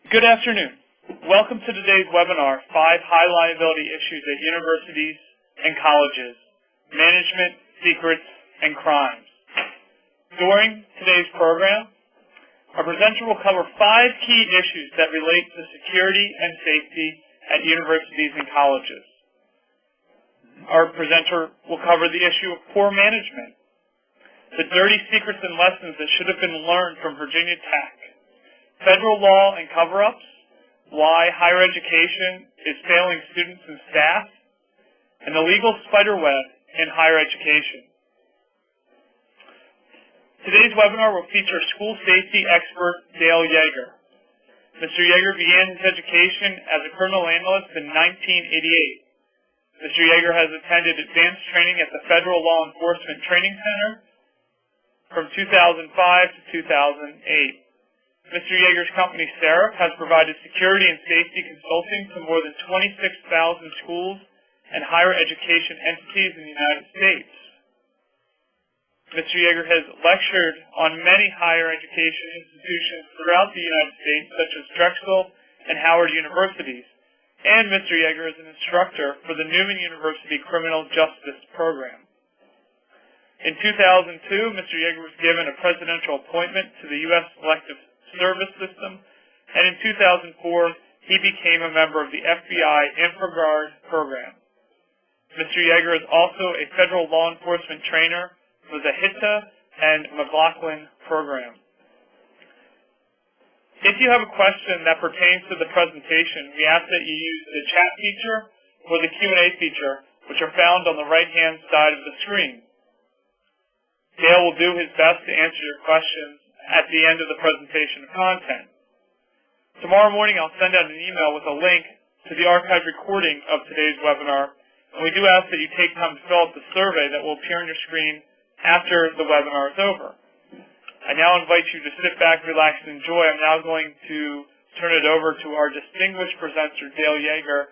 Good afternoon. Welcome to today's webinar, 5 High Liability Issues at Universities and Colleges, Management, Secrets, and Crimes. During today's program, our presenter will cover 5 key issues that relate to security and safety at universities and colleges. Our presenter will cover the issue of poor management, the dirty secrets and lessons that should have been learned from Virginia Tech, federal law and cover-ups, why higher education is failing students and staff, and the legal spiderweb in higher education. Today's webinar will feature school safety expert Dale Yeager. Mr. Yeager began his education as a criminal analyst in 1988. Mr. Yeager has attended advanced training at the Federal Law Enforcement Training Center from 2005 to 2008. Mr. Yeager's company, Seraph, has provided security and safety consulting to more than 26,000 schools and higher education entities in the United States. Mr. Yeager has lectured on many higher education institutions throughout the United States, such as Drexel and Howard universities. And Mr. Yeager is an instructor for the Newman University Criminal Justice Program. In 2002, Mr. Yeager was given a presidential appointment to the U.S. Selective Service System, and in 2004, he became a member of the FBI InfraGard program. Mr. Yeager is also a federal law enforcement trainer for the HITA and McLaughlin program. If you have a question that pertains to the presentation, we ask that you use the chat feature or the Q&A feature, which are found on the right-hand side of the screen. Dale will do his best to answer your questions at the end of the presentation content. Tomorrow morning, I'll send out an email with a link to the archived recording of today's webinar, and we do ask that you take time to fill out the survey that will appear on your screen after the webinar is over. I now invite you to sit back, relax, and enjoy. I'm now going to turn it over to our distinguished presenter, Dale Yeager.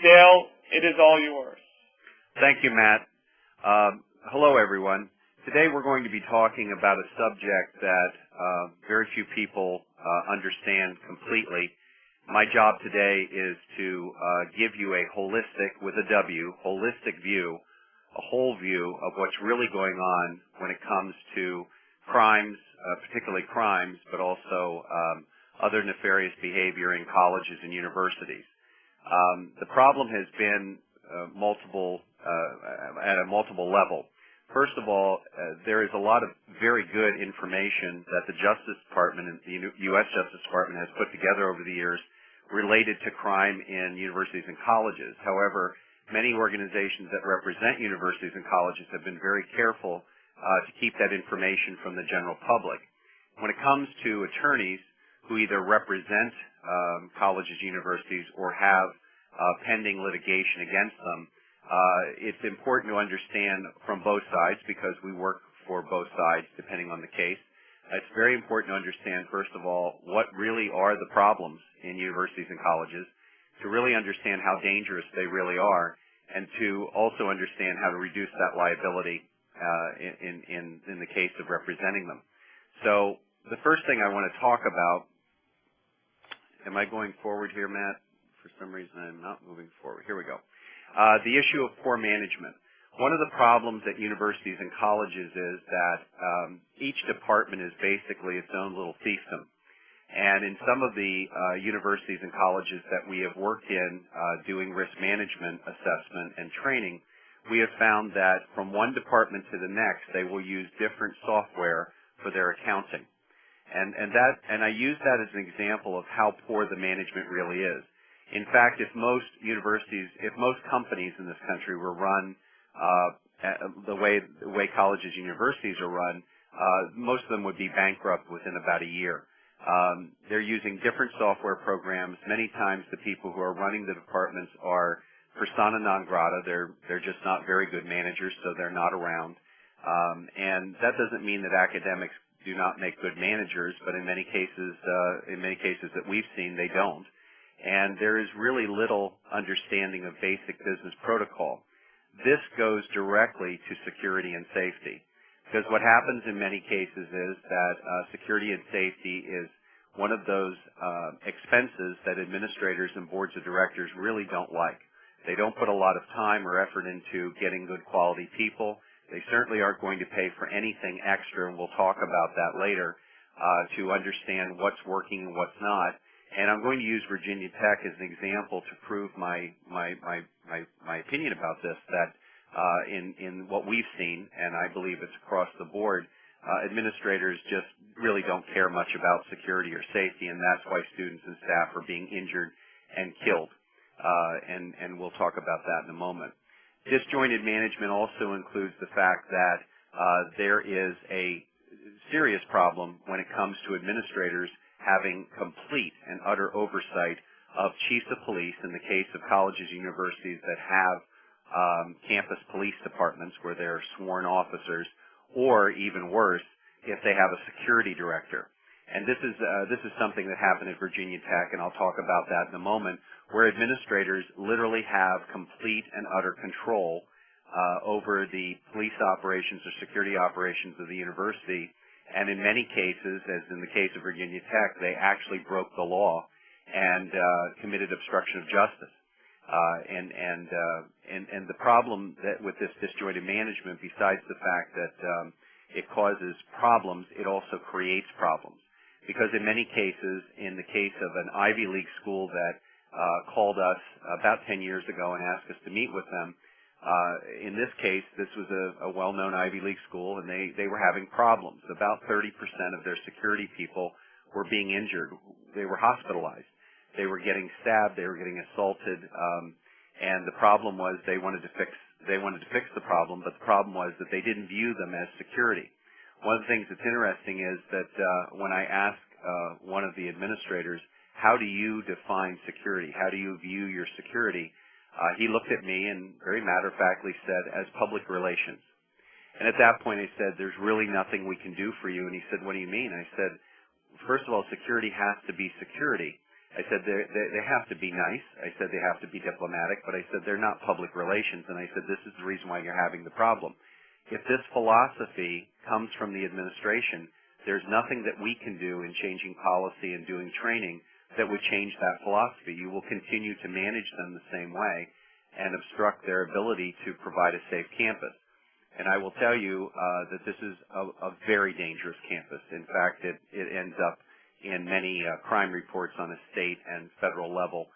Dale, it is all yours. Thank you, Matt. Hello, everyone. Today we're going to be talking about a subject that very few people understand completely. My job today is to give you a holistic, with a W, holistic view, a whole view of what's really going on when it comes to crimes, particularly crimes, but also other nefarious behavior in colleges and universities. The problem has been at a multiple level. First of all, there is a lot of very good information that the Justice Department and the U.S. Justice Department has put together over the years related to crime in universities and colleges. However, many organizations that represent universities and colleges have been very careful to keep that information from the general public. When it comes to attorneys who either represent colleges, universities, or have pending litigation against them, it's important to understand from both sides, because we work for both sides depending on the case. It's very important to understand, first of all, what really are the problems in universities and colleges, to really understand how dangerous they really are, and to also understand how to reduce that liability in the case of representing them. So the first thing I want to talk about, am I going forward here, Matt? For some reason I'm not moving forward. Here we go. The issue of poor management. One of the problems at universities and colleges is that each department is basically its own little fiefdom. And in some of the universities and colleges that we have worked in doing risk management assessment and training, we have found that from one department to the next, they will use different software for their accounting. And I use that as an example of how poor the management really is. In fact, if most companies in this country were run the way colleges and universities are run, most of them would be bankrupt within about a year. They're using different software programs. Many times the people who are running the departments are persona non grata. They're just not very good managers, so they're not around. And that doesn't mean that academics do not make good managers, but in many cases that we've seen, they don't. And there is really little understanding of basic business protocol. This goes directly to security and safety, because what happens in many cases is that security and safety is one of those expenses that administrators and boards of directors really don't like. They don't put a lot of time or effort into getting good quality people. They certainly aren't going to pay for anything extra, and we'll talk about that later, to understand what's working and what's not. And I'm going to use Virginia Tech as an example to prove my opinion about this, that in what we've seen, and I believe it's across the board, administrators just really don't care much about security or safety, and that's why students and staff are being injured and killed. And we'll talk about that in a moment. Disjointed management also includes the fact that there is a serious problem when it comes to administrators having complete and utter oversight of chiefs of police in the case of colleges and universities that have campus police departments where they're sworn officers, or even worse, if they have a security director. And this is something that happened at Virginia Tech, and I'll talk about that in a moment, where administrators literally have complete and utter control over the police operations or security operations of the university. And in many cases, as in the case of Virginia Tech, they actually broke the law and committed obstruction of justice. And the problem that with this disjointed management, besides the fact that it causes problems, it also creates problems. Because in many cases, in the case of an Ivy League school that called us about 10 years ago and asked us to meet with them, in this case, this was a well-known Ivy League school, and they were having problems. About 30% of their security people were being injured. They were hospitalized. They were getting stabbed. They were getting assaulted. And the problem was they wanted to fix the problem, but the problem was that they didn't view them as security. One of the things that's interesting is that when I asked one of the administrators, how do you define security? How do you view your security? He looked at me and very matter-of-factly said, as public relations. And at that point I said, there's really nothing we can do for you. And he said, what do you mean? I said, first of all, security has to be security. I said, they have to be nice. I said, they have to be diplomatic. But I said, they're not public relations. And I said, this is the reason why you're having the problem. If this philosophy comes from the administration, there's nothing that we can do in changing policy and doing training that would change that philosophy. You will continue to manage them the same way and obstruct their ability to provide a safe campus. And I will tell you that this is a very dangerous campus. In fact, it ends up in many crime reports on a state and federal level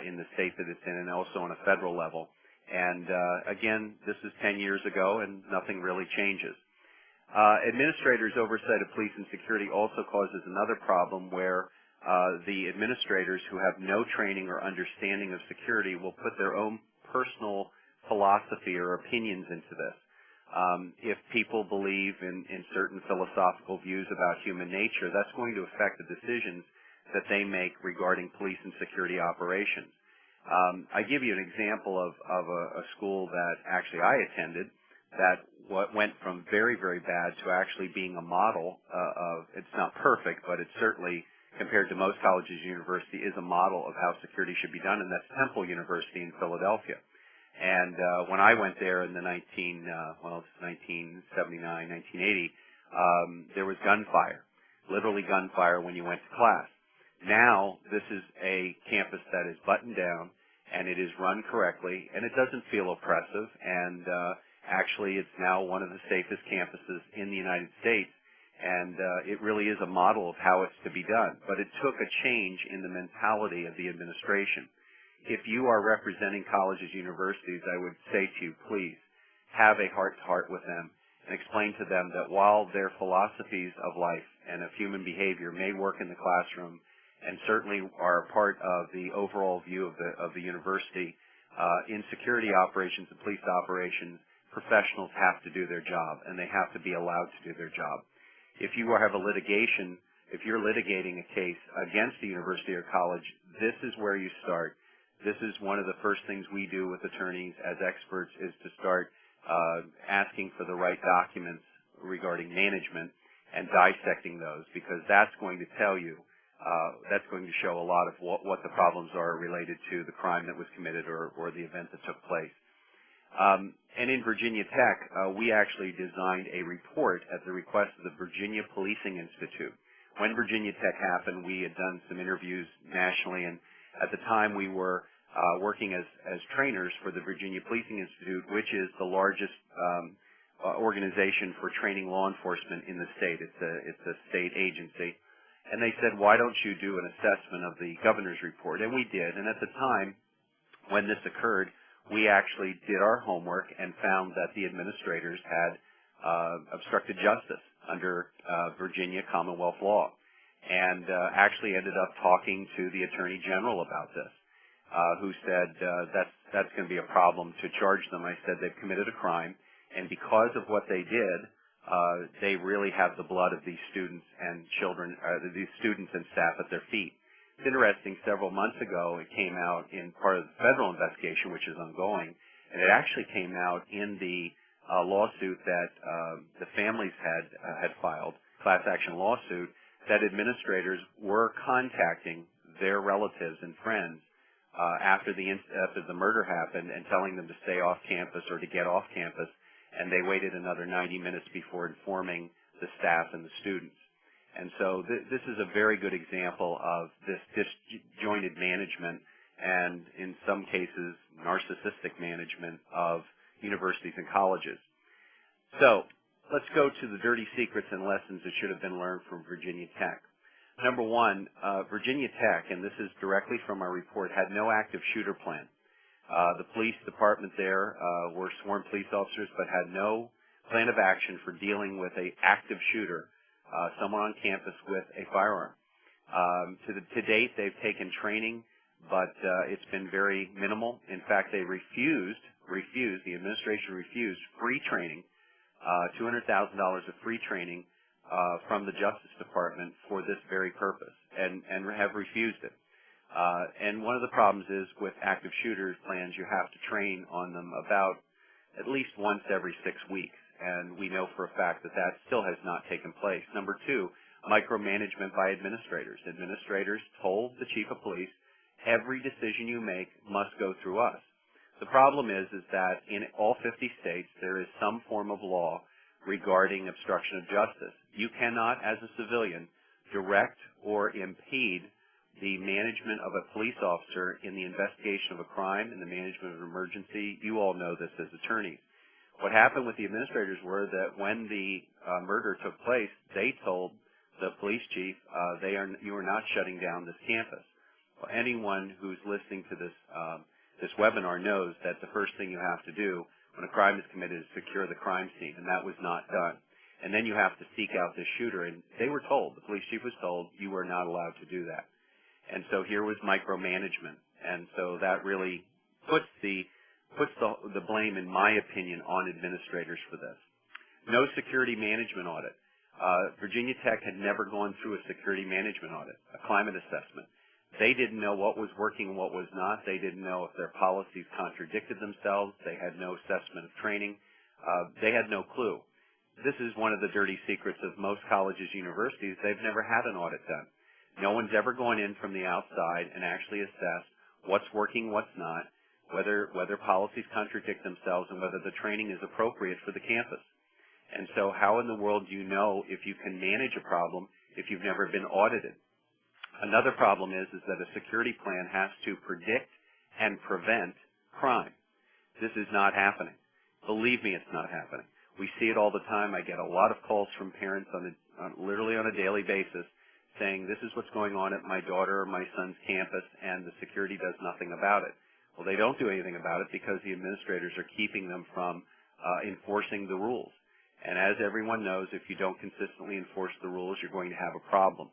in the state that it's in, and also on a federal level. And again, this is 10 years ago, and nothing really changes. Administrators' oversight of police and security also causes another problem where the administrators who have no training or understanding of security will put their own personal philosophy or opinions into this. If people believe in certain philosophical views about human nature, that's going to affect the decisions that they make regarding police and security operations. I give you an example of a school that actually I attended that went from very, very bad to actually being a model of, it's not perfect, but it's certainly, compared to most colleges and universities, is a model of how security should be done, and that's Temple University in Philadelphia. And when I went there in the 1979, 1980, there was gunfire, literally gunfire when you went to class. Now, this is a campus that is buttoned down, and it is run correctly, and it doesn't feel oppressive, and actually it's now one of the safest campuses in the United States, and it really is a model of how it's to be done. But it took a change in the mentality of the administration. If you are representing colleges, universities, I would say to you, please, have a heart-to-heart with them and explain to them that while their philosophies of life and of human behavior may work in the classroom and certainly are a part of the overall view of the university, in security operations and police operations, professionals have to do their job, and they have to be allowed to do their job. If you have a litigation, if you're litigating a case against a university or college, this is where you start. This is one of the first things we do with attorneys as experts, is to start asking for the right documents regarding management and dissecting those, because that's going to tell you, that's going to show a lot of what the problems are related to the crime that was committed or the event that took place. And in Virginia Tech, we actually designed a report at the request of the Virginia Policing Institute. When Virginia Tech happened, we had done some interviews nationally, and at the time we were working as trainers for the Virginia Policing Institute, which is the largest organization for training law enforcement in the state. It's a state agency. And they said, why don't you do an assessment of the governor's report? And we did. And at the time when this occurred, we actually did our homework and found that the administrators had obstructed justice under Virginia Commonwealth law, and actually ended up talking to the Attorney General about this, who said that's going to be a problem to charge them. I said they've committed a crime, and because of what they did, they really have the blood of these students and children, these students and staff at their feet. It's interesting, several months ago it came out in part of the federal investigation, which is ongoing, and it actually came out in the lawsuit that the families had filed, class action lawsuit, that administrators were contacting their relatives and friends after the murder happened and telling them to stay off campus or to get off campus, and they waited another 90 minutes before informing the staff and the students. And so this is a very good example of this disjointed management and, in some cases, narcissistic management of universities and colleges. So let's go to the dirty secrets and lessons that should have been learned from Virginia Tech. Number one, Virginia Tech, and this is directly from our report, had no active shooter plan. The police department there were sworn police officers but had no plan of action for dealing with an active shooter, someone on campus with a firearm. To date, they've taken training, but it's been very minimal. In fact, they the administration refused free training, $200,000 of free training from the Justice Department for this very purpose, and have refused it. And one of the problems is with active shooters plans, you have to train on them about at least once every 6 weeks, and we know for a fact that that still has not taken place. Number two, micromanagement by administrators. Administrators told the chief of police, every decision you make must go through us. The problem is that in all 50 states, there is some form of law regarding obstruction of justice. You cannot, as a civilian, direct or impede the management of a police officer in the investigation of a crime and the management of an emergency. You all know this as attorneys. What happened with the administrators were that when the murder took place, they told the police chief, you are not shutting down this campus. Well, anyone who's listening to this webinar knows that the first thing you have to do when a crime is committed is secure the crime scene, and that was not done. And then you have to seek out the shooter, and they were told, the police chief was told, you are not allowed to do that. And so here was micromanagement, and so that really puts the blame, in my opinion, on administrators for this. No security management audit. Virginia Tech had never gone through a security management audit, a climate assessment. They didn't know what was working and what was not. They didn't know if their policies contradicted themselves. They had no assessment of training. They had no clue. This is one of the dirty secrets of most colleges, universities. They've never had an audit done. No one's ever gone in from the outside and actually assessed what's working, what's not, whether policies contradict themselves, and whether the training is appropriate for the campus. And so how in the world do you know if you can manage a problem if you've never been audited? Another problem is that a security plan has to predict and prevent crime. This is not happening. Believe me, it's not happening. We see it all the time. I get a lot of calls from parents literally on a daily basis saying, this is what's going on at my daughter or my son's campus, and the security does nothing about it. Well, they don't do anything about it because the administrators are keeping them from enforcing the rules. And as everyone knows, if you don't consistently enforce the rules, you're going to have a problem.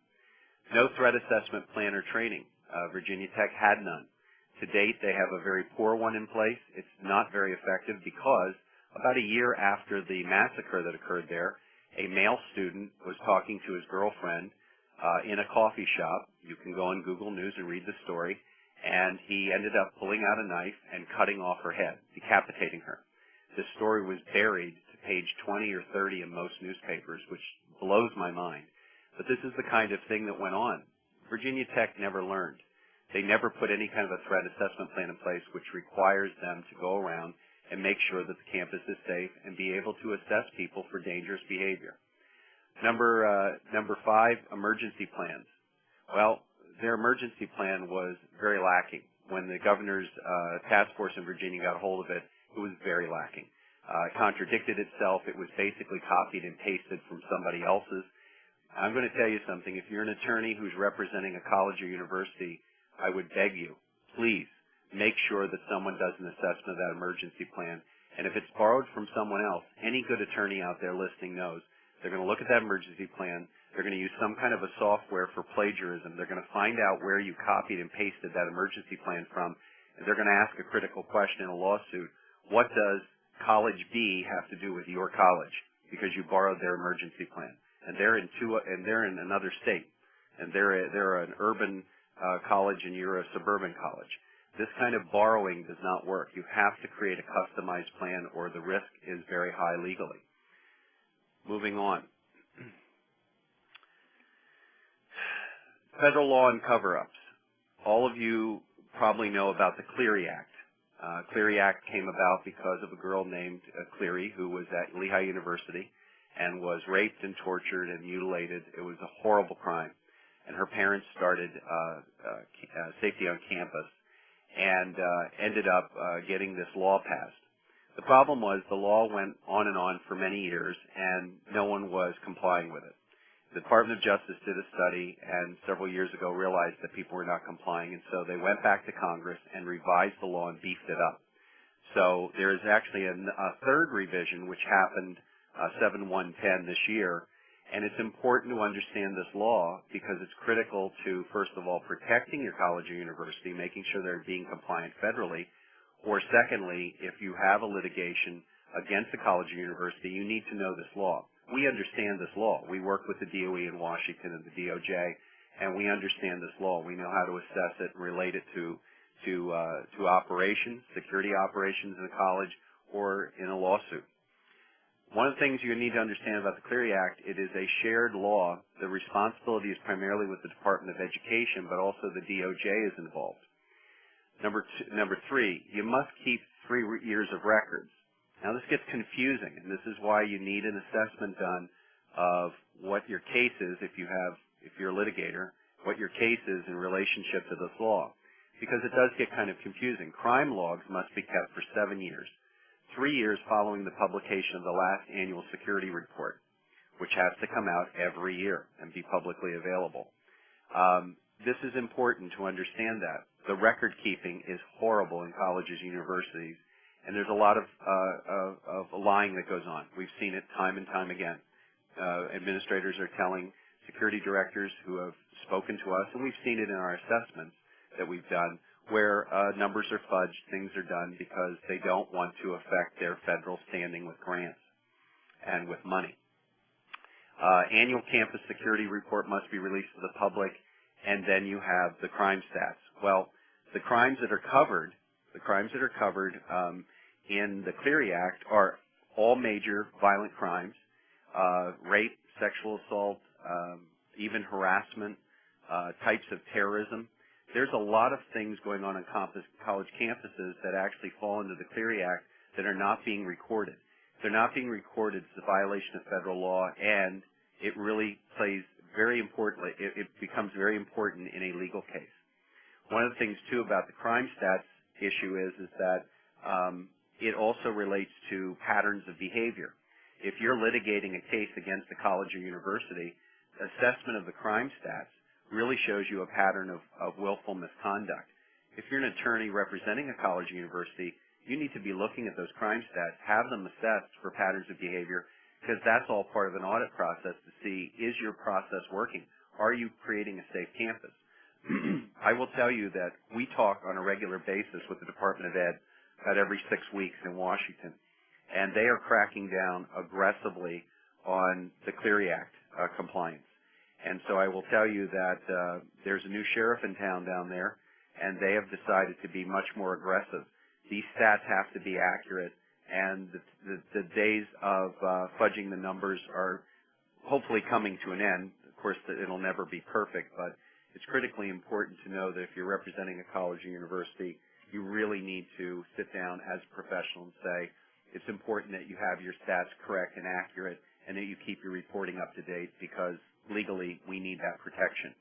No threat assessment plan or training. Virginia Tech had none. To date, they have a very poor one in place. It's not very effective because about a year after the massacre that occurred there, a male student was talking to his girlfriend in a coffee shop. You can go on Google News and read the story. And he ended up pulling out a knife and cutting off her head, decapitating her. This story was buried to page 20 or 30 in most newspapers, which blows my mind. But this is the kind of thing that went on. Virginia Tech never learned. They never put any kind of a threat assessment plan in place which requires them to go around and make sure that the campus is safe and be able to assess people for dangerous behavior. Number 5, emergency plans. Well, their emergency plan was very lacking. When the governor's task force in Virginia got hold of it, it was very lacking. It contradicted itself. It was basically copied and pasted from somebody else's. I'm going to tell you something. If you're an attorney who's representing a college or university, I would beg you, please make sure that someone does an assessment of that emergency plan. And if it's borrowed from someone else, any good attorney out there listening knows they're going to look at that emergency plan. They're going to use some kind of a software for plagiarism. They're going to find out where you copied and pasted that emergency plan from, and they're going to ask a critical question in a lawsuit. What does college B have to do with your college? Because you borrowed their emergency plan, and they're in another state, and they're an urban college and you're a suburban college. This kind of borrowing does not work. You have to create a customized plan, or the risk is very high legally. Moving on. Federal law and cover-ups. All of you probably know about the Clery Act. Clery Act came about because of a girl named Clery who was at Lehigh University and was raped and tortured and mutilated. It was a horrible crime. And her parents started Safety on Campus and ended up getting this law passed. The problem was the law went on and on for many years, and no one was complying with it. The Department of Justice did a study, and several years ago realized that people were not complying, and so they went back to Congress and revised the law and beefed it up. So there is actually a third revision, which happened 7/1/10 this year, and it's important to understand this law because it's critical to, first of all, protecting your college or university, making sure they're being compliant federally, or secondly, if you have a litigation against a college or university, you need to know this law. We understand this law. We work with the DOE in Washington and the DOJ, and we understand this law. We know how to assess it and relate it to operations, security operations in a college or in a lawsuit. One of the things you need to understand about the Clery Act, it is a shared law. The responsibility is primarily with the Department of Education, but also the DOJ is involved. Number 3, you must keep 3 years of records. Now this gets confusing, and this is why you need an assessment done of what your case is if you're a litigator, what your case is in relationship to this law. Because it does get kind of confusing. Crime logs must be kept for 7 years. 3 years following the publication of the last annual security report, which has to come out every year and be publicly available. This is important to understand that. The record keeping is horrible in colleges and universities, and there's a lot of lying that goes on. We've seen it time and time again. Administrators are telling security directors who have spoken to us, and we've seen it in our assessments that we've done, where numbers are fudged, things are done because they don't want to affect their federal standing with grants and with money. Annual campus security report must be released to the public, and then you have the crime stats. Well, the crimes that are covered in the Clery Act are all major violent crimes, rape, sexual assault, even harassment, types of terrorism. There's a lot of things going on college campuses that actually fall into the Clery Act that are not being recorded. If they're not being recorded, it's a violation of federal law, and it really plays very importantly, it becomes very important in a legal case. One of the things, too, about the crime stats issue is that it also relates to patterns of behavior. If you're litigating a case against a college or university, assessment of the crime stats really shows you a pattern of willful misconduct. If you're an attorney representing a college or university, you need to be looking at those crime stats, have them assessed for patterns of behavior, because that's all part of an audit process to see, is your process working? Are you creating a safe campus? I will tell you that we talk on a regular basis with the Department of Ed about every 6 weeks in Washington, and they are cracking down aggressively on the Clery Act compliance. And so I will tell you that there's a new sheriff in town down there, and they have decided to be much more aggressive. These stats have to be accurate, and the days of fudging the numbers are hopefully coming to an end. Of course, it'll never be perfect, but it's critically important to know that if you're representing a college or university, you really need to sit down as a professional and say, it's important that you have your stats correct and accurate, and that you keep your reporting up to date, because legally we need that protection.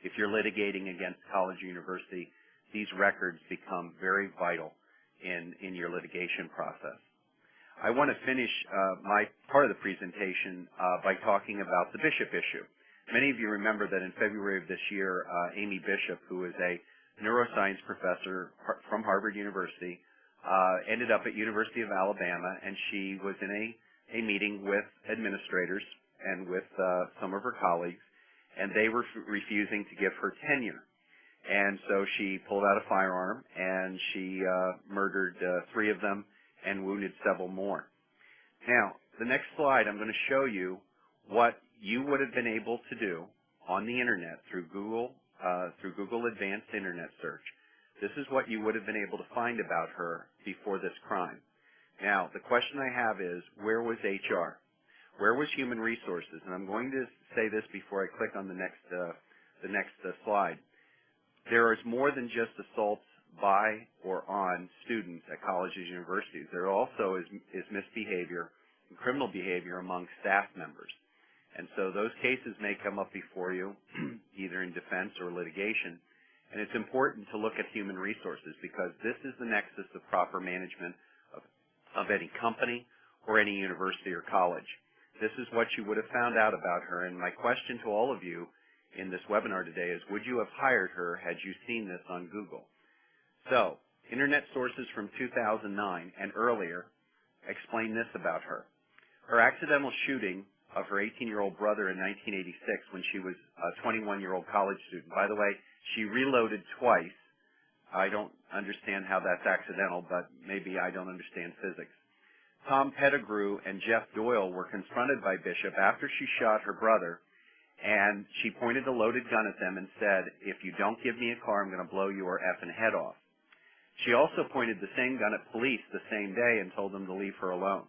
If you're litigating against college or university, these records become very vital in your litigation process. I want to finish my part of the presentation by talking about the Bishop issue. Many of you remember that in February of this year, Amy Bishop, who is a neuroscience professor from Harvard University, ended up at University of Alabama, and she was in a meeting with administrators and with some of her colleagues, and they were refusing to give her tenure. And so she pulled out a firearm, and she murdered 3 of them and wounded several more. Now, the next slide, I'm going to show you what you would have been able to do on the Internet through Google Advanced Internet Search. This is what you would have been able to find about her before this crime. Now, the question I have is, where was HR? Where was Human Resources? And I'm going to say this before I click on the next slide. There is more than just assaults by or on students at colleges and universities. There also is misbehavior and criminal behavior among staff members. And so those cases may come up before you, either in defense or litigation. And it's important to look at human resources, because this is the nexus of proper management of any company or any university or college. This is what you would have found out about her. And my question to all of you in this webinar today is, would you have hired her had you seen this on Google? So, Internet sources from 2009 and earlier explain this about her. Her accidental shooting of her 18-year-old brother in 1986 when she was a 21-year-old college student. By the way, she reloaded twice. I don't understand how that's accidental, but maybe I don't understand physics. Tom Pettigrew and Jeff Doyle were confronted by Bishop after she shot her brother, and she pointed a loaded gun at them and said, "If you don't give me a car, I'm going to blow your effing head off." She also pointed the same gun at police the same day and told them to leave her alone.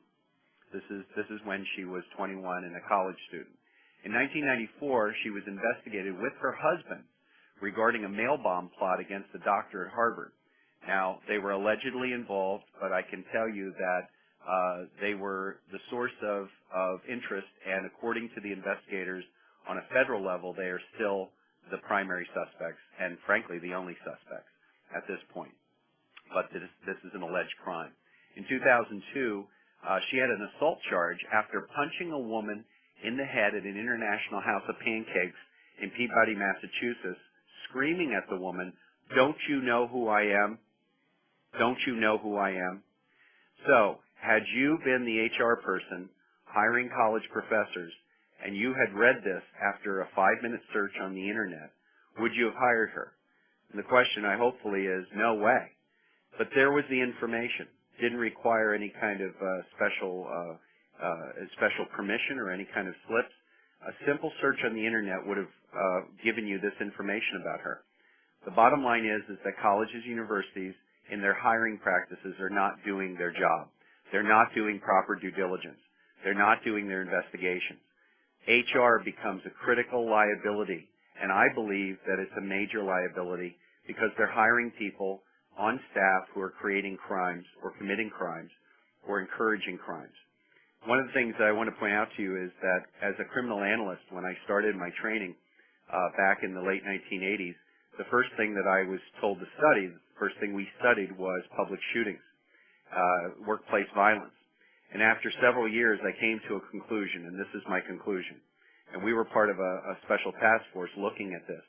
This is when she was 21 and a college student. In 1994, she was investigated with her husband regarding a mail bomb plot against a doctor at Harvard. Now, they were allegedly involved, but I can tell you that they were the source of interest, and according to the investigators on a federal level, they are still the primary suspects and, frankly, the only suspects at this point. But this is an alleged crime. In 2002, she had an assault charge after punching a woman in the head at an International House of Pancakes in Peabody, Massachusetts, screaming at the woman, "Don't you know who I am? Don't you know who I am?" So, had you been the HR person hiring college professors and you had read this after a 5-minute search on the Internet, would you have hired her? And the question, hopefully, is no way. But there was the information. Didn't require any kind of special permission or any kind of slips. A simple search on the Internet would have given you this information about her. The bottom line is that colleges, universities, in their hiring practices are not doing their job. They're not doing proper due diligence. They're not doing their investigations. HR becomes a critical liability, and I believe that it's a major liability because they're hiring people on staff who are creating crimes or committing crimes or encouraging crimes. One of the things that I want to point out to you is that as a criminal analyst, when I started my training back in the late 1980s, the first thing that I was told to study, the first thing we studied was public shootings, workplace violence. And after several years, I came to a conclusion, and this is my conclusion. And we were part of a special task force looking at this.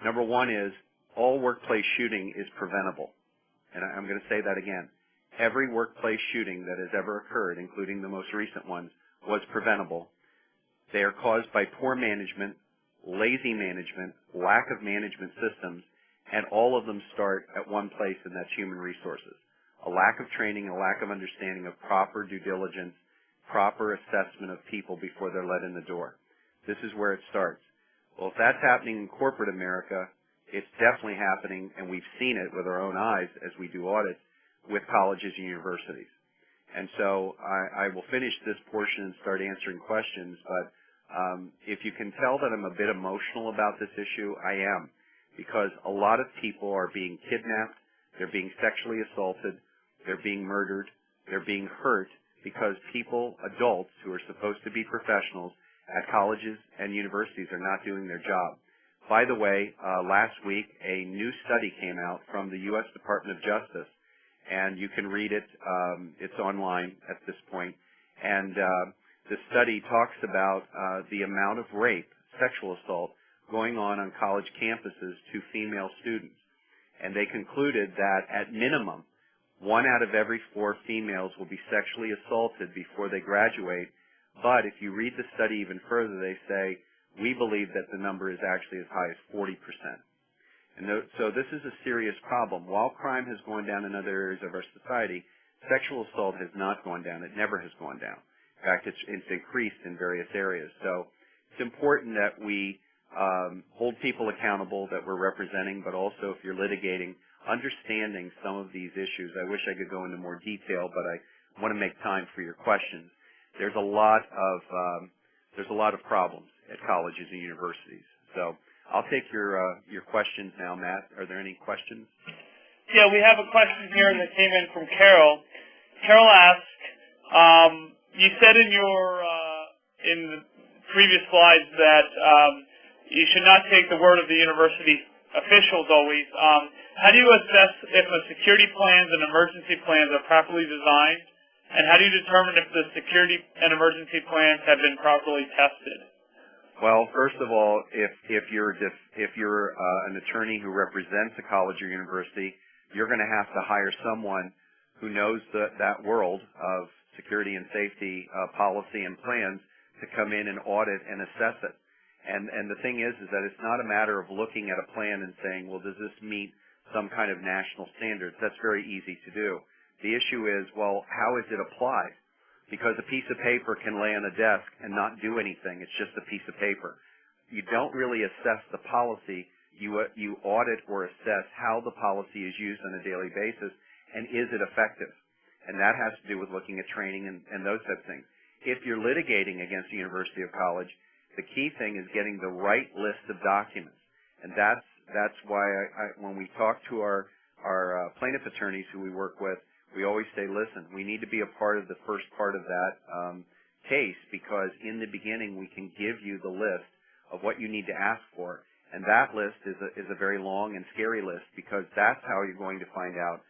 Number one is all workplace shooting is preventable. And I'm going to say that again. Every workplace shooting that has ever occurred, including the most recent ones, was preventable. They are caused by poor management, lazy management, lack of management systems, and all of them start at one place, and that's human resources. A lack of training, a lack of understanding of proper due diligence, proper assessment of people before they're let in the door. This is where it starts. Well, if that's happening in corporate America, it's definitely happening, and we've seen it with our own eyes as we do audits with colleges and universities. And so I will finish this portion and start answering questions, but if you can tell that I'm a bit emotional about this issue, I am, because a lot of people are being kidnapped, they're being sexually assaulted, they're being murdered, they're being hurt because people, adults who are supposed to be professionals at colleges and universities are not doing their job. By the way, last week a new study came out from the U.S. Department of Justice, and you can read it. It's online at this point. And the study talks about the amount of rape, sexual assault, going on college campuses to female students. And they concluded that at minimum, 1 out of every 4 females will be sexually assaulted before they graduate. But if you read the study even further, they say, we believe that the number is actually as high as 40%. And so this is a serious problem. While crime has gone down in other areas of our society, sexual assault has not gone down. It never has gone down. In fact, it's increased in various areas. So it's important that we hold people accountable that we're representing, but also if you're litigating, understanding some of these issues. I wish I could go into more detail, but I want to make time for your questions. There's a lot of problems at colleges and universities. So I'll take your questions now, Matt. Are there any questions? Yeah, we have a question here that came in from Carol. Carol asked, you said in the previous slides that you should not take the word of the university officials always. How do you assess if the security plans and emergency plans are properly designed? And how do you determine if the security and emergency plans have been properly tested? Well, first of all, if you're an attorney who represents a college or university, you're going to have to hire someone who knows that world of security and safety policy and plans to come in and audit and assess it. And the thing is that it's not a matter of looking at a plan and saying, well, does this meet some kind of national standards? That's very easy to do. The issue is, well, how is it applied? Because a piece of paper can lay on a desk and not do anything. It's just a piece of paper. You don't really assess the policy. You audit or assess how the policy is used on a daily basis, and is it effective? And that has to do with looking at training and those types of things. If you're litigating against a university or college, the key thing is getting the right list of documents. And that's why when we talk to our plaintiff attorneys who we work with, we always say, listen, we need to be a part of the first part of that case, because in the beginning we can give you the list of what you need to ask for. And that list is a very long and scary list, because that's how you're going to find out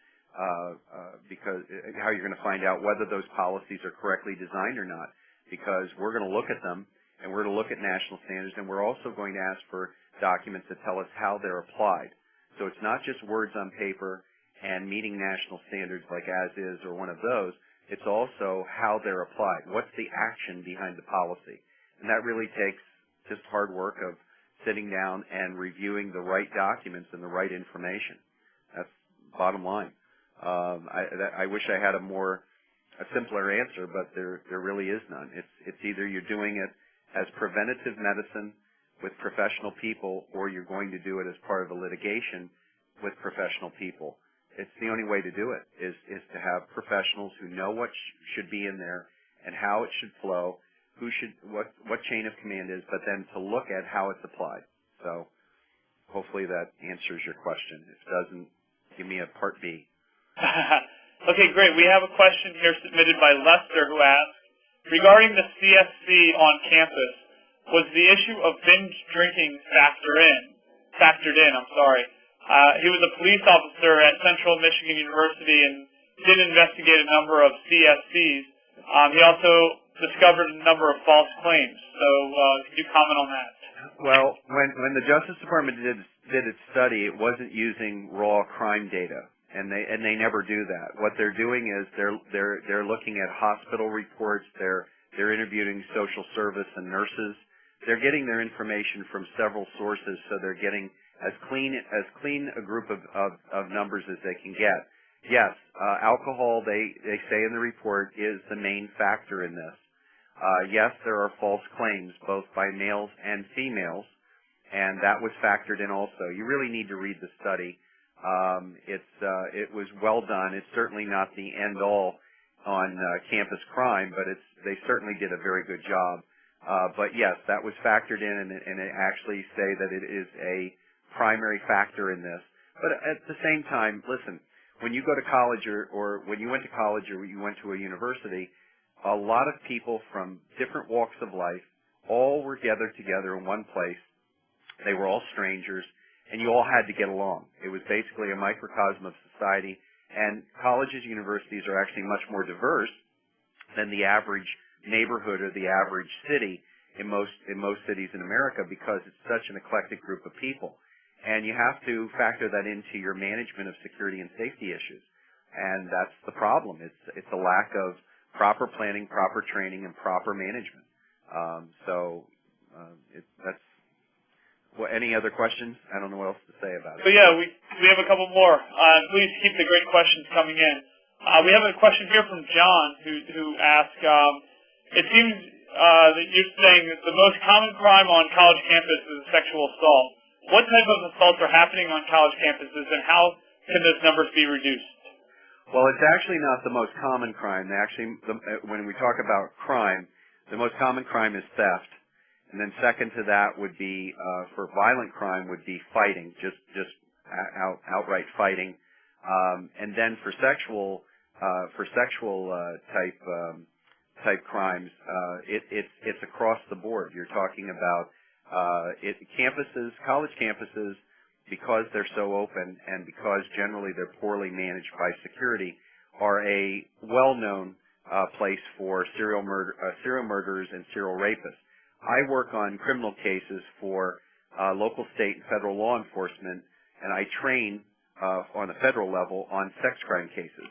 whether those policies are correctly designed or not. Because we're going to look at them, and we're going to look at national standards, and we're also going to ask for documents that tell us how they're applied. So it's not just words on paper and meeting national standards like as is or one of those. It's also how they're applied. What's the action behind the policy? And that really takes just hard work of sitting down and reviewing the right documents and the right information. That's bottom line. I wish I had a simpler answer, but there really is none. It's either you're doing it as preventative medicine with professional people, or you're going to do it as part of a litigation with professional people. It's the only way to do it, is to have professionals who know what should be in there and how it should flow, what chain of command is, but then to look at how it's applied. So hopefully that answers your question. If it doesn't, give me a part B. Okay, great. We have a question here submitted by Lester, who asks, regarding the CSC on campus, was the issue of binge drinking factored in? He was a police officer at Central Michigan University and did investigate a number of CSCs. He also discovered a number of false claims. So could you comment on that? Well, when the Justice Department did its study, it wasn't using raw crime data, and they never do that. What they're doing is they're looking at hospital reports. They're interviewing social service and nurses. They're getting their information from several sources, so they're getting as clean a group of numbers as they can get. Yes, alcohol, they say in the report, is the main factor in this. Yes, there are false claims, both by males and females, and that was factored in also. You really need to read the study. It was well done. It's certainly not the end-all on campus crime, but they certainly did a very good job. But yes, that was factored in, and it actually say that it is a primary factor in this. But at the same time, listen, when you go to college or when you went to college or you went to a university, a lot of people from different walks of life all were gathered together in one place. They were all strangers, and you all had to get along. It was basically a microcosm of society, and colleges, universities are actually much more diverse than the average neighborhood or the average city in most cities in America, because it's such an eclectic group of people. And you have to factor that into your management of security and safety issues. And that's the problem. It's a lack of proper planning, proper training, and proper management. That's. Well, any other questions? I don't know what else to say about it. So yeah, we have a couple more. Please keep the great questions coming in. We have a question here from John who asked, it seems that you're saying that the most common crime on college campus is sexual assault. What type of assaults are happening on college campuses, and how can those numbers be reduced? Well, it's actually not the most common crime. When we talk about crime, the most common crime is theft. And then second to that would be, for violent crime, would be fighting, just outright fighting. And then for sexual type crimes, it's across the board. You're talking about campuses, college campuses, because they're so open and because generally they're poorly managed by security, are a well-known place for serial murderers and serial rapists. I work on criminal cases for local, state, and federal law enforcement, and I train on the federal level on sex crime cases.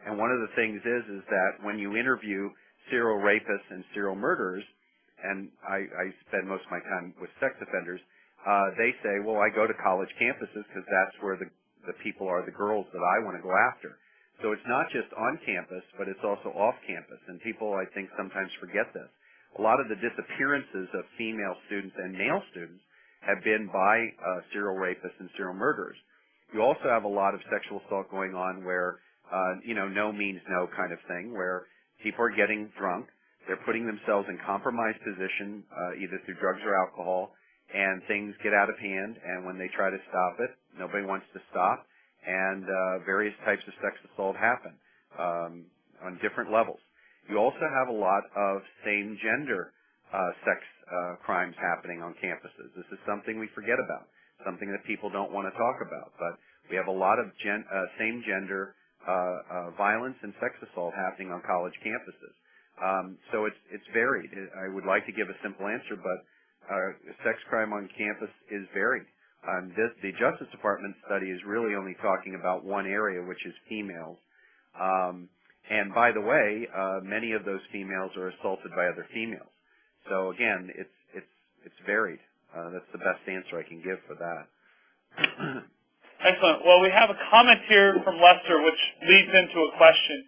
And one of the things is that when you interview serial rapists and serial murderers, and I spend most of my time with sex offenders, they say, well, I go to college campuses because that's where the people are, the girls that I want to go after. So it's not just on campus, but it's also off campus, and people, I think, sometimes forget this. A lot of the disappearances of female students and male students have been by serial rapists and serial murderers. You also have a lot of sexual assault going on where, no means no kind of thing, where people are getting drunk, they're putting themselves in compromised position, either through drugs or alcohol, and things get out of hand, and when they try to stop it, nobody wants to stop, and various types of sex assault happen on different levels. You also have a lot of same-gender sex crimes happening on campuses. This is something we forget about, something that people don't want to talk about. But we have a lot of same-gender violence and sex assault happening on college campuses. So it's varied. I would like to give a simple answer, but sex crime on campus is varied. The Justice Department study is really only talking about one area, which is females. And by the way, many of those females are assaulted by other females. So again, it's varied. That's the best answer I can give for that. Excellent. Well, we have a comment here from Lester, which leads into a question.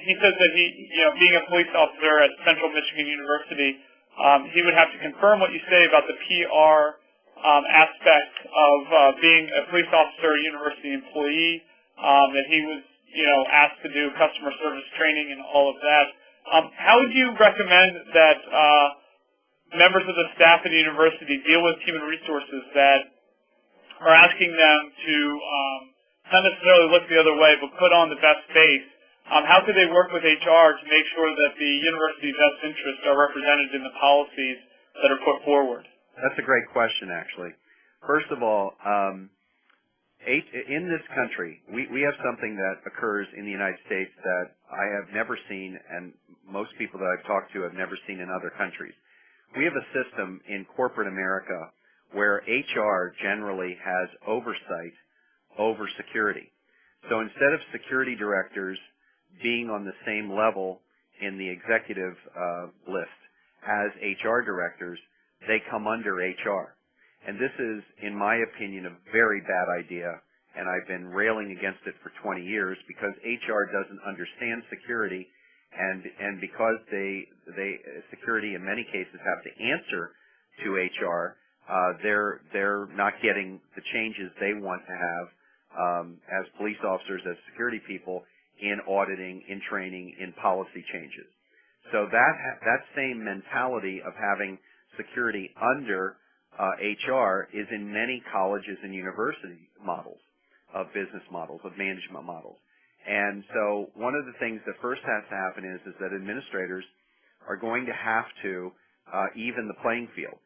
He says that being a police officer at Central Michigan University, he would have to confirm what you say about the PR aspect of being a police officer, a university employee, that he was asked to do customer service training and all of that. How would you recommend that members of the staff at the university deal with human resources that are asking them to not necessarily look the other way, but put on the best face? How could they work with HR to make sure that the university's best interests are represented in the policies that are put forward? That's a great question, actually. First of all, in this country, we have something that occurs in the United States that I have never seen, and most people that I've talked to have never seen in other countries. We have a system in corporate America where HR generally has oversight over security. So instead of security directors being on the same level in the executive list as HR directors, they come under HR. And this is, in my opinion, a very bad idea, and I've been railing against it for 20 years because HR doesn't understand security, and because security in many cases have to answer to HR, they're not getting the changes they want to have as police officers, as security people, in auditing, in training, in policy changes. So that same mentality of having security under HR is in many colleges and university models, of business models, of management models. And so one of the things that first has to happen is that administrators are going to have to even the playing field.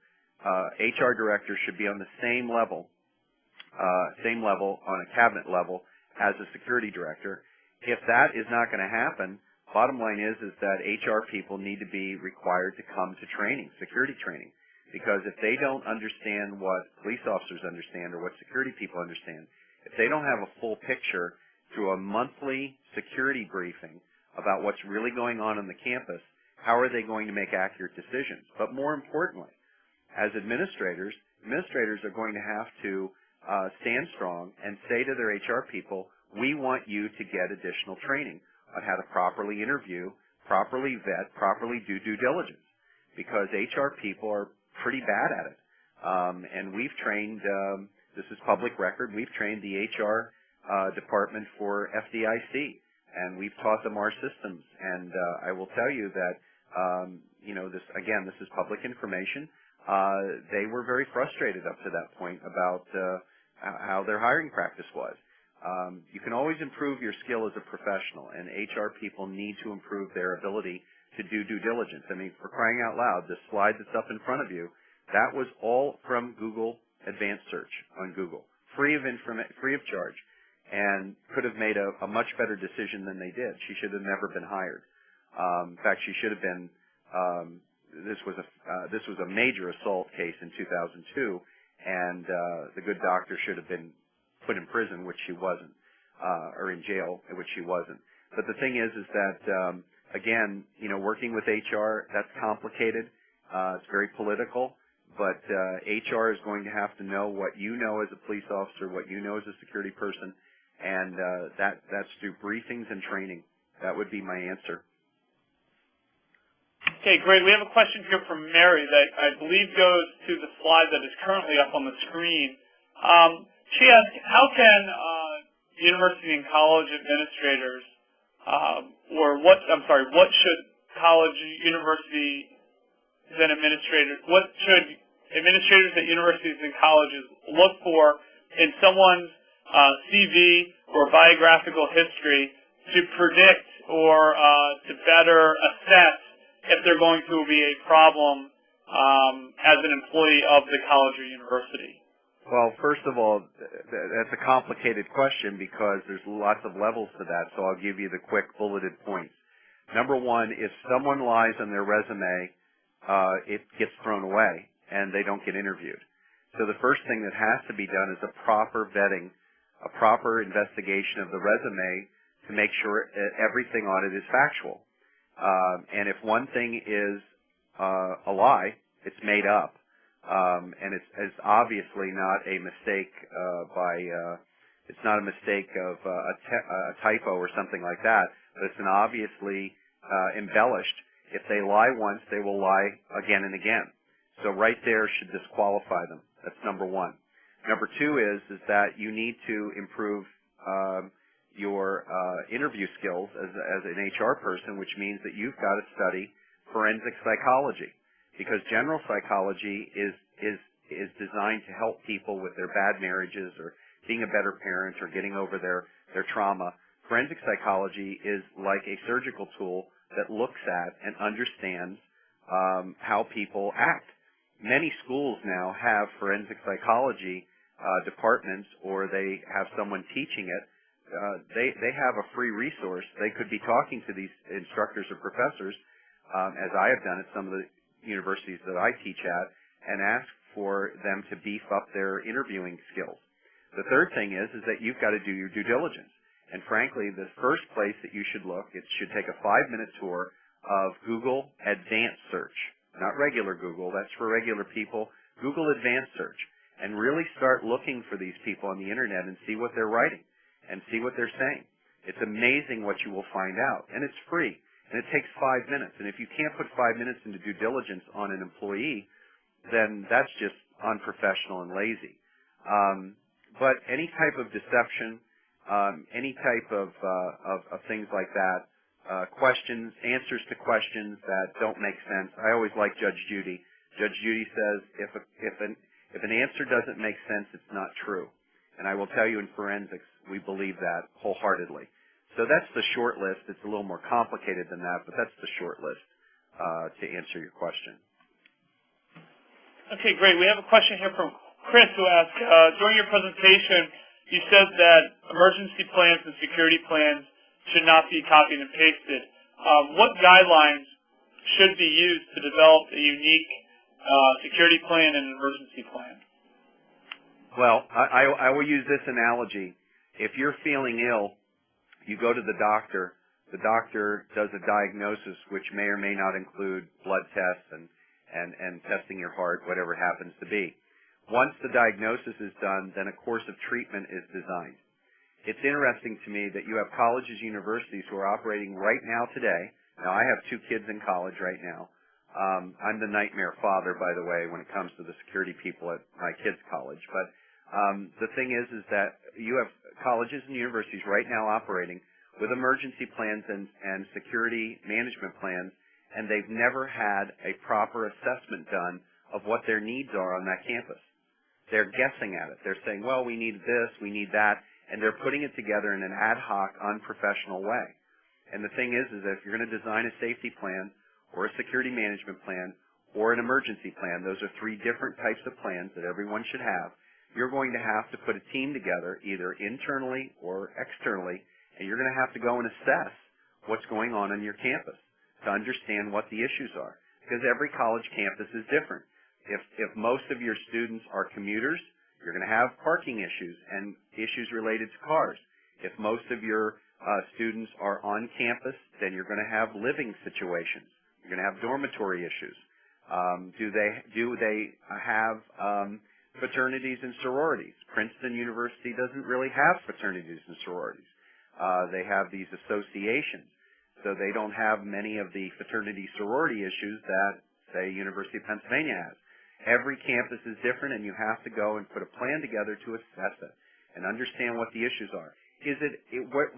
HR directors should be on the same level on a cabinet level as a security director. If that is not going to happen, bottom line is that HR people need to be required to come to training, security training, because if they don't understand what police officers understand or what security people understand, if they don't have a full picture through a monthly security briefing about what's really going on the campus, how are they going to make accurate decisions? But more importantly, as administrators are going to have to stand strong and say to their HR people, we want you to get additional training on how to properly interview, properly vet, properly do due diligence, because HR people are pretty bad at it. And we've trained, this is public record, we've trained the HR department for FDIC, and we've taught them our systems. And I will tell you that, this is public information. They were very frustrated up to that point about how their hiring practice was. You can always improve your skill as a professional, and HR people need to improve their ability to do due diligence. I mean, for crying out loud, the slide that's up in front of you, that was all from Google Advanced Search on Google, free of charge, and could have made a much better decision than they did. She should have never been hired. In fact, she should have been. This was a major assault case in 2002, and the good doctor should have been put in prison, which she wasn't, or in jail, which she wasn't. But the thing is that again, working with HR, that's complicated. It's very political, but HR is going to have to know what you know as a police officer, what you know as a security person, and that's through briefings and training. That would be my answer. Okay, great. We have a question here from Mary that I believe goes to the slide that is currently up on the screen. She asks, how can university and college administrators, what should college, university, then administrators, what should administrators at universities and colleges look for in someone's CV or biographical history to predict or to better assess if they're going to be a problem as an employee of the college or university? Well, first of all, that's a complicated question because there's lots of levels to that, so I'll give you the quick bulleted points. Number one, if someone lies on their resume, it gets thrown away and they don't get interviewed. So the first thing that has to be done is a proper vetting, a proper investigation of the resume to make sure everything on it is factual. And if one thing is a lie, it's made up. And it's obviously not a mistake it's not a mistake of a typo or something like that, but it's an obviously embellished. If they lie once, they will lie again and again. So right there should disqualify them. That's number one. Number two is that you need to improve your interview skills as an HR person, which means that you've got to study forensic psychology, because general psychology is designed to help people with their bad marriages or being a better parent or getting over their trauma. Forensic psychology is like a surgical tool that looks at and understands how people act. Many schools now have forensic psychology departments, or they have someone teaching it. They have a free resource. They could be talking to these instructors or professors, as I have done at some of the universities that I teach at, and ask for them to beef up their interviewing skills. The third thing is that you've got to do your due diligence. And frankly, the first place that you should look, it should take a 5-minute tour of Google Advanced Search. Not regular Google, that's for regular people. Google Advanced Search. And really start looking for these people on the internet and see what they're writing and see what they're saying. It's amazing what you will find out. And it's free. And it takes 5 minutes. And if you can't put 5 minutes into due diligence on an employee, then that's just unprofessional and lazy. But any type of deception, any type of things like that, answers to questions that don't make sense. I always like Judge Judy. Judge Judy says if an answer doesn't make sense, it's not true. And I will tell you, in forensics, we believe that wholeheartedly. So that's the short list. It's a little more complicated than that, but that's the short list to answer your question. Okay, great. We have a question here from Kris, who asked, during your presentation, you said that emergency plans and security plans should not be copied and pasted. What guidelines should be used to develop a unique security plan and an emergency plan? Well, I will use this analogy. If you're feeling ill, you go to the doctor does a diagnosis which may or may not include blood tests and testing your heart, whatever it happens to be. Once the diagnosis is done, then a course of treatment is designed. It's interesting to me that you have colleges, universities who are operating right now today. Now, I have 2 kids in college right now. I'm the nightmare father, by the way, when it comes to the security people at my kids' college. But the thing is that you have colleges and universities right now operating with emergency plans and security management plans, and they've never had a proper assessment done of what their needs are on that campus. They're guessing at it. They're saying, well, we need this, we need that, and they're putting it together in an ad hoc, unprofessional way. And the thing is that if you're going to design a safety plan or a security management plan or an emergency plan, those are 3 different types of plans that everyone should have. You're going to have to put a team together, either internally or externally, and you're going to have to go and assess what's going on your campus to understand what the issues are. Because every college campus is different. If most of your students are commuters, you're going to have parking issues and issues related to cars. If most of your students are on campus, then you're going to have living situations. You're going to have dormitory issues. Do they have fraternities and sororities? Princeton University doesn't really have fraternities and sororities. They have these associations, so they don't have many of the fraternity sorority issues that, say, University of Pennsylvania has. Every campus is different, and you have to go and put a plan together to assess it and understand what the issues are.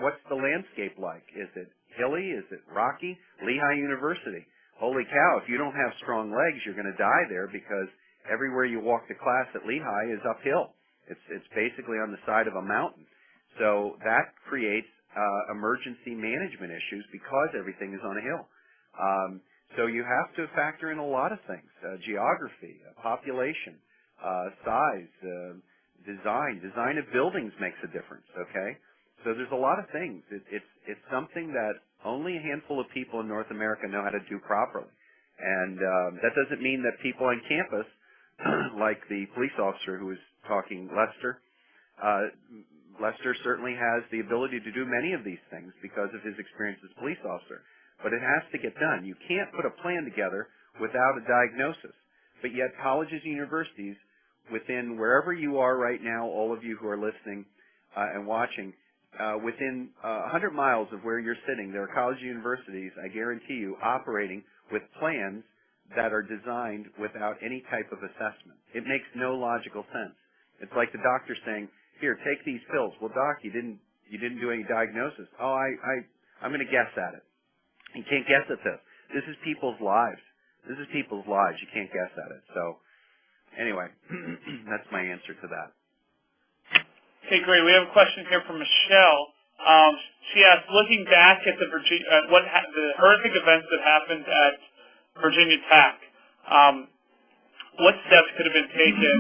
What's the landscape like? Is it hilly? Is it rocky? Lehigh University. Holy cow, if you don't have strong legs, you're going to die there, because everywhere you walk to class at Lehigh is uphill. It's basically on the side of a mountain. So that creates emergency management issues because everything is on a hill. So you have to factor in a lot of things: geography, population, size, design. Design of buildings makes a difference. Okay, so there's a lot of things. It's something that only a handful of people in North America know how to do properly, and that doesn't mean that people on campus, like the police officer who was talking, Lester. Lester certainly has the ability to do many of these things because of his experience as a police officer. But it has to get done. You can't put a plan together without a diagnosis. But yet colleges and universities, within wherever you are right now, all of you who are listening and watching, within 100 miles of where you're sitting, there are colleges and universities, I guarantee you, operating with plans that are designed without any type of assessment. It makes no logical sense. It's like the doctor saying, here, take these pills. Well, doc, you didn't do any diagnosis. Oh, I'm going to guess at it. You can't guess at this. This is people's lives. This is people's lives. You can't guess at it. So, anyway, that's my answer to that. Okay, great. We have a question here from Michelle. She asked, looking back at the horrific events that happened at Virginia Tech, what steps could have been taken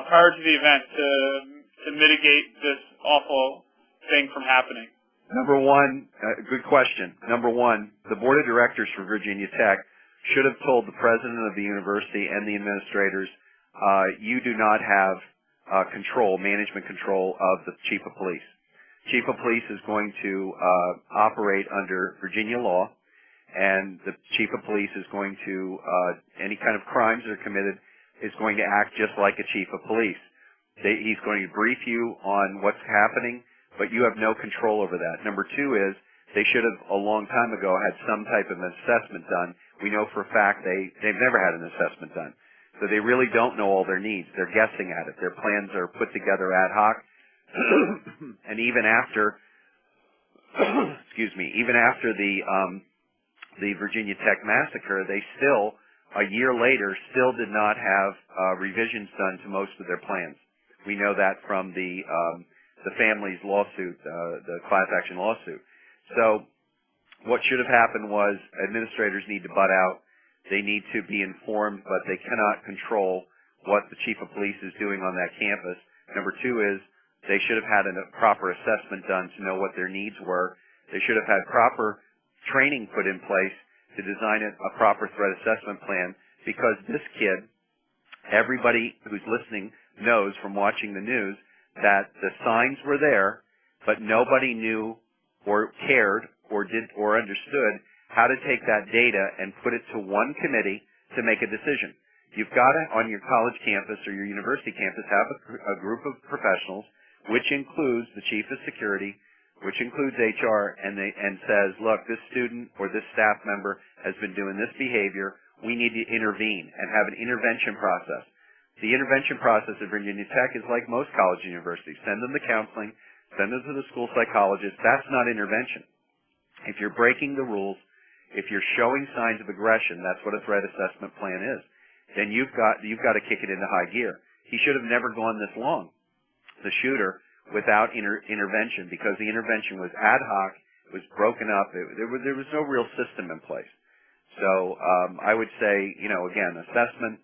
prior to the event to mitigate this awful thing from happening? Number one, good question. Number one, the board of directors for Virginia Tech should have told the president of the university and the administrators, you do not have management control of the chief of police. Chief of police is going to operate under Virginia law, and the chief of police is going to, any kind of crimes that are committed, is going to act just like a chief of police. He's going to brief you on what's happening, but you have no control over that. Number two is they should have a long time ago had some type of assessment done. We know for a fact they've never had an assessment done. So they really don't know all their needs. They're guessing at it. Their plans are put together ad hoc. And even after, even after the Virginia Tech massacre, they still, a year later, still did not have revisions done to most of their plans. We know that from the family's lawsuit, the class action lawsuit. So what should have happened was administrators need to butt out. They need to be informed, but they cannot control what the chief of police is doing on that campus. Number two is they should have had a proper assessment done to know what their needs were. They should have had proper training put in place to design a proper threat assessment plan, because this kid, everybody who's listening knows from watching the news that the signs were there, but nobody knew or cared or understood how to take that data and put it to one committee to make a decision. You've got to, on your college campus or your university campus, have a group of professionals, which includes the chief of security, which includes HR, and says, look, this student or this staff member has been doing this behavior. We need to intervene and have an intervention process. The intervention process at Virginia Tech is like most college and universities. Send them to counseling, send them to the school psychologist. That's not intervention. If you're breaking the rules, if you're showing signs of aggression, that's what a threat assessment plan is, then you've got to kick it into high gear. He should have never gone this long, the shooter, without intervention, because the intervention was ad hoc, it was broken up, there was no real system in place. So I would say, again, assessment,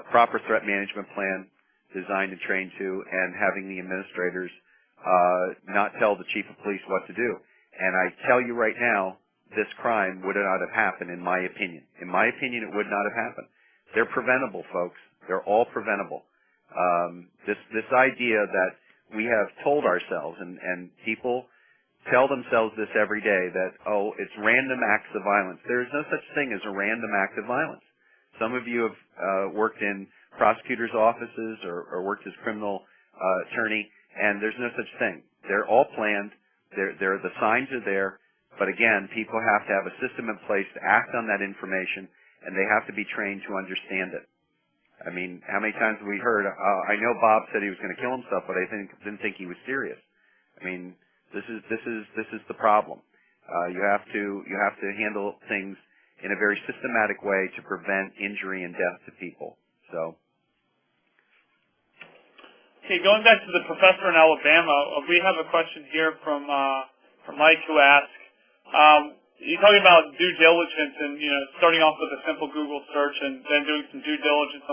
proper threat management plan designed and trained to, and having the administrators not tell the chief of police what to do. And I tell you right now, this crime would not have happened, in my opinion. In my opinion, it would not have happened. They're preventable, folks. They're all preventable. This idea that we have told ourselves, and people tell themselves this every day, that, oh, it's random acts of violence. There is no such thing as a random act of violence. Some of you have worked in prosecutors' offices or worked as criminal attorney, and there's no such thing. They're all planned. The signs are there. But again, people have to have a system in place to act on that information, and they have to be trained to understand it. I mean, how many times have we heard, I know Bob said he was going to kill himself, but I didn't think he was serious. I mean, this is the problem. You have to handle things in a very systematic way to prevent injury and death to people. So. Okay, going back to the professor in Alabama, we have a question here from Mike, who asks, you're talking about due diligence and, starting off with a simple Google search and then doing some due diligence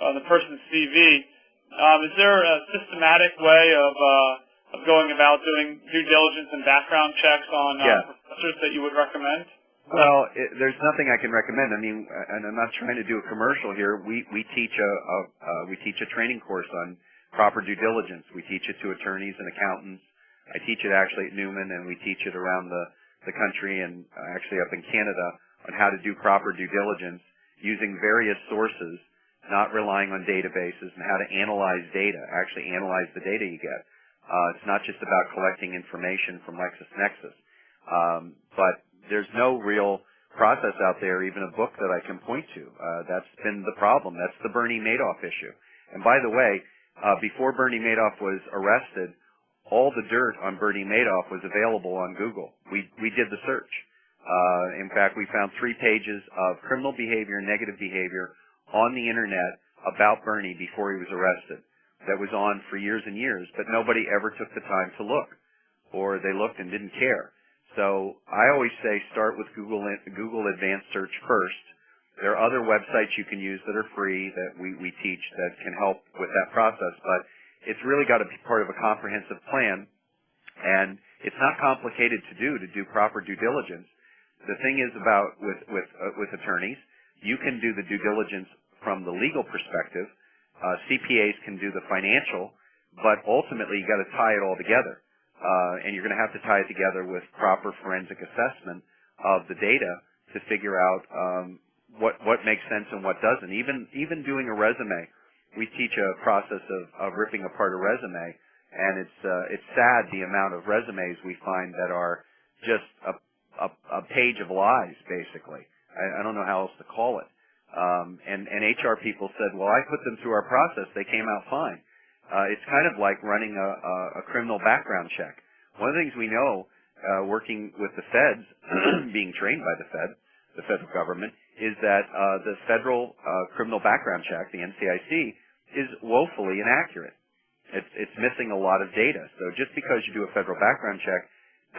on the person's CV. Is there a systematic way of going about doing due diligence and background checks on professors that you would recommend? Well, there's nothing I can recommend. I mean, and I'm not trying to do a commercial here. We teach a training course on proper due diligence. We teach it to attorneys and accountants. I teach it actually at Newman, and we teach it around the country and actually up in Canada on how to do proper due diligence using various sources, not relying on databases, and how to analyze data, actually analyze the data you get. It's not just about collecting information from LexisNexis. But there's no real process out there, even a book that I can point to. That's been the problem. That's the Bernie Madoff issue. And by the way, before Bernie Madoff was arrested, all the dirt on Bernie Madoff was available on Google. We did the search. In fact, we found 3 pages of criminal behavior and negative behavior on the Internet about Bernie before he was arrested. That was on for years and years, but nobody ever took the time to look, or they looked and didn't care. So I always say start with Google Advanced Search first. There are other websites you can use that are free that we teach that can help with that process, but it's really got to be part of a comprehensive plan, and it's not complicated to do proper due diligence. The thing is about with attorneys, you can do the due diligence from the legal perspective. CPAs can do the financial, but ultimately you got to tie it all together, and you're going to have to tie it together with proper forensic assessment of the data to figure out what makes sense and what doesn't. Even doing a resume. We teach a process of ripping apart a resume, and it's sad the amount of resumes we find that are just a page of lies, basically. I don't know how else to call it. And HR people said, well, I put them through our process. They came out fine. It's kind of like running a criminal background check. One of the things we know, working with the feds, being trained by the federal government, is that the federal criminal background check, the NCIC, is woefully inaccurate. It's missing a lot of data. So just because you do a federal background check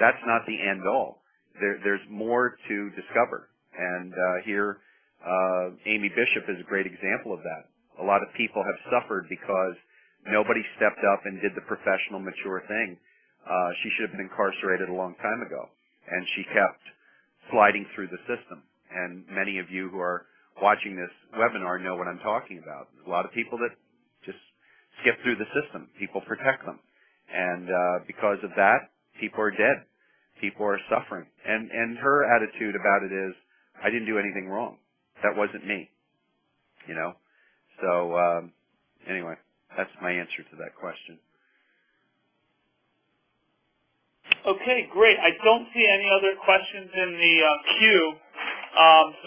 that's not the end all. There's more to discover. And here, Amy Bishop is a great example of that. A lot of people have suffered because nobody stepped up and did the professional, mature thing. She should have been incarcerated a long time ago. And she kept sliding through the system. And many of you who are watching this webinar know what I'm talking about. There's a lot of people that just skip through the system. People protect them. And because of that, people are dead. People are suffering. And her attitude about it is, I didn't do anything wrong. That wasn't me. You know? So, anyway, that's my answer to that question. Okay, great. I don't see any other questions in the queue.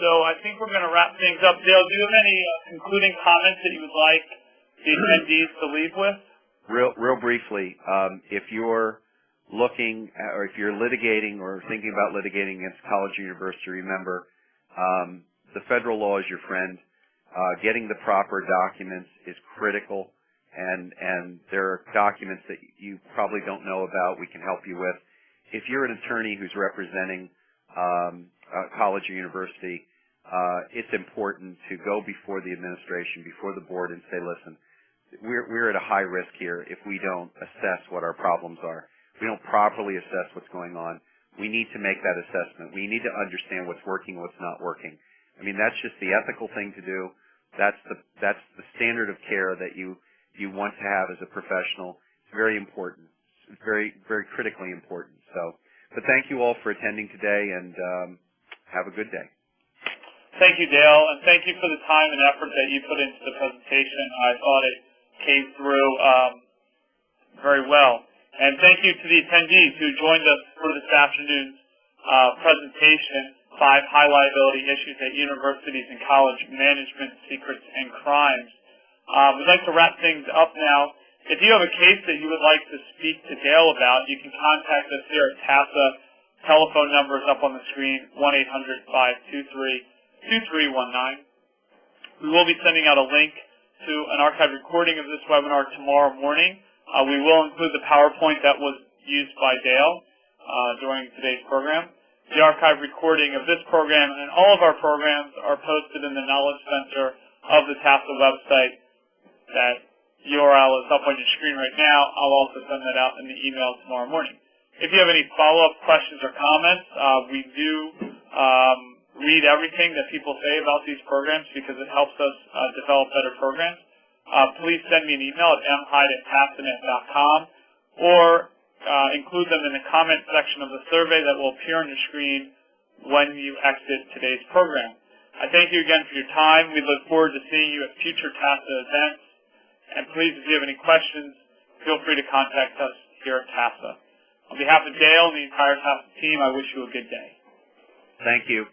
So I think we're going to wrap things up. Dale, do you have any concluding comments that you would like the attendees to leave with? Real briefly, if you're looking at, or if you're litigating or thinking about litigating against college or university, remember the federal law is your friend. Getting the proper documents is critical, and there are documents that you probably don't know about we can help you with. If you're an attorney who's representing a college or university, it's important to go before the administration, before the board, and say, listen, we're at a high risk here if we don't assess what our problems are. If we don't properly assess what's going on, we need to make that assessment. We need to understand what's working and what's not working. I mean, that's just the ethical thing to do. That's the standard of care that you want to have as a professional. It's very important. It's very, very critically important. So, but thank you all for attending today, and have a good day. Thank you, Dale, and thank you for the time and effort that you put into the presentation. I thought it came through very well. And thank you to the attendees who joined us for this afternoon's presentation, 5 high liability issues at universities and college management, secrets, and crimes. We'd like to wrap things up now. If you have a case that you would like to speak to Dale about, you can contact us here at TASA. Telephone number is up on the screen, 1-800-523-2319. We will be sending out a link to an archived recording of this webinar tomorrow morning. We will include the PowerPoint that was used by Dale during today's program. The archived recording of this program and all of our programs are posted in the Knowledge Center of the TASA website. That URL is up on your screen right now. I'll also send that out in the email tomorrow morning. If you have any follow-up questions or comments, we do read everything that people say about these programs because it helps us develop better programs. Please send me an email at mhyde@tasanet.com or include them in the comment section of the survey that will appear on your screen when you exit today's program. I thank you again for your time. We look forward to seeing you at future TASA events. And please, if you have any questions, feel free to contact us here at TASA. On behalf of Dale and the entire TASA team, I wish you a good day. Thank you.